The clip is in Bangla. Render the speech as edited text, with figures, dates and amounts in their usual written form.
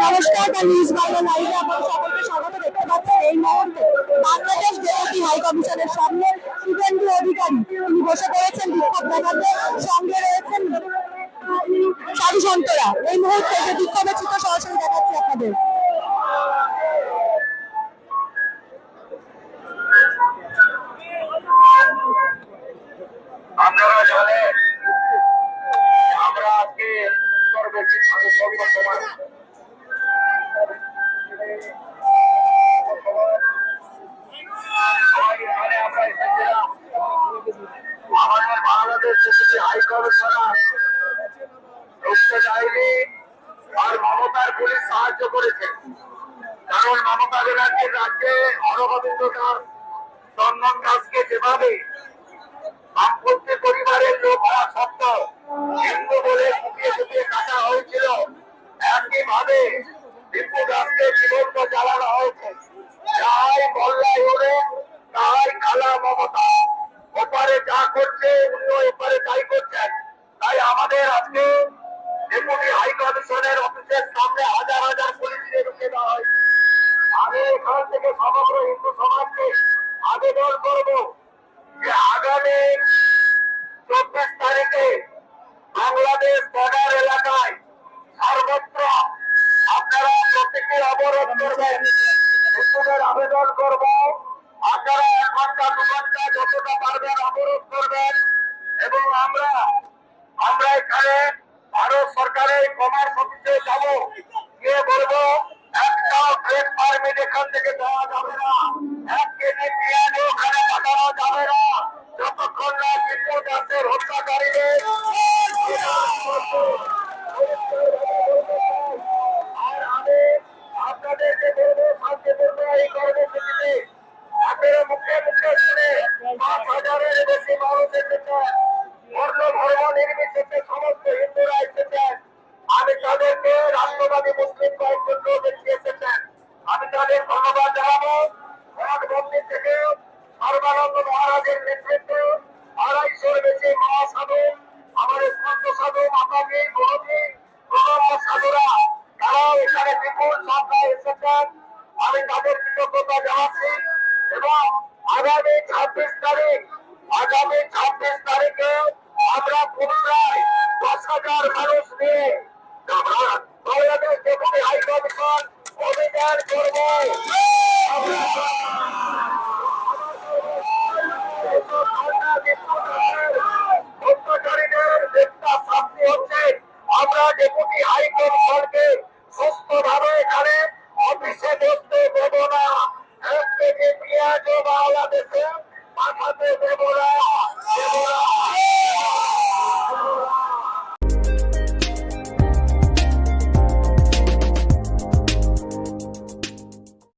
নমস্কার, নিউজ বাংলা লাইভে আপনাদের সকলকে স্বাগত। দেখতে পাচ্ছেন এই মুহূর্তে বাংলাদেশ ডেপুটি হাই কমিশনের সামনে শুভেন্দু অধিকারী তিনি বসে পড়েছেন বিক্ষোভ দেখাতে। সঙ্গে রয়েছেন সাধু সন্তরা। এই মুহূর্তে যে বিক্ষোভের চিত্র সরাসরি দেখাচ্ছি আপনাদের। আপনারা জানেন আমরা আজকে উত্তরবর্তী আমাদের বাংলাদেশ ডেপুটি হাই কমিশনার ঢুকতে চাইনি আর মমতার পুলিশ সাহায্য করেছে। কারণ মমতা ব্যানার্জির রাজ্যে অরবিন্দ দাস, চন্দন দাসকে যেভাবে বামপন্থী পরিবারের লোক হওয়া সত্ত্বেও হিন্দু বলে কুপিয়ে কুপিয়ে কাটা হয়েছিল, একইভাবে দীপু দাসকে জীবন্ত জ্বালানো হয়েছে। যাই বল্লাই ওরে তাই খালা মমতা, ওপারে যা করছে অন্য এপারে তাই করছেন। তাই আমাদের আজকে ডেপুটি হাই কমিশনের অফিসের সামনে হাজার হাজার পুলিশকে ঢুকে দেওয়া হয়েছে। আমি এখান থেকে সমগ্র হিন্দু সমাজকে আবেদন করব যে আগামী 24 তারিখে বাংলাদেশ বর্ডার এলাকায় সর্বত্র আপনারা প্রত্যেকে অবরোধ করবেন। হিন্দুদের আবেদন করব আপনারা 1 ঘন্টা 2 ঘন্টা যতটা পারবেন অবরোধ করবেন। এবং আমরা এখানে ভারত সরকারের কমার্স অফিসে যাব, গিয়ে বলবো একটা ট্রেড পারমিট এখান থেকে দেওয়া যাবে না, 1 কেজি পেঁয়াজ ওখানে পাঠানো যাবে না যতক্ষণ না দীপু দাসের হত্যাকারীদের আর আমি আপনাদেরকে বলবো শান্তিপূর্ণ এই কর্মসূচিতে আপনারা মুখে মুখে শুনে 5,000-এর বেশি মানুষ এসেছেন, বর্ণ ধর্ম নির্বিশেষে সমস্ত হিন্দুরা এসেছেন। আমি তাদেরকে রাষ্ট্রবাদী মুসলিম কয়েকজন লোক এসেছেন, আমি তাদের ধন্যবাদ জানাবো। ভোটবন্দি থেকে সর্বানন্দ মহারাজের নেতৃত্বে 250-এর বেশি মহাসাধু, আমাদের সন্ত সাধু, মাতাজি, গুরুজি, প্রণব সাধুরা তারাও এখানে বিপুল সংখ্যায় এসেছেন। আমি তাদের কৃতজ্ঞতা জানাচ্ছি। এবং আগামী 26 তারিখে আমরা পুনরায় 10,000 মানুষ নিয়ে বাংলাদেশ ডেপুটি হাই কমিশন অভিযান করব। আমরা ডেপুটি হাই কমিশনকে সুস্থভাবে এখানে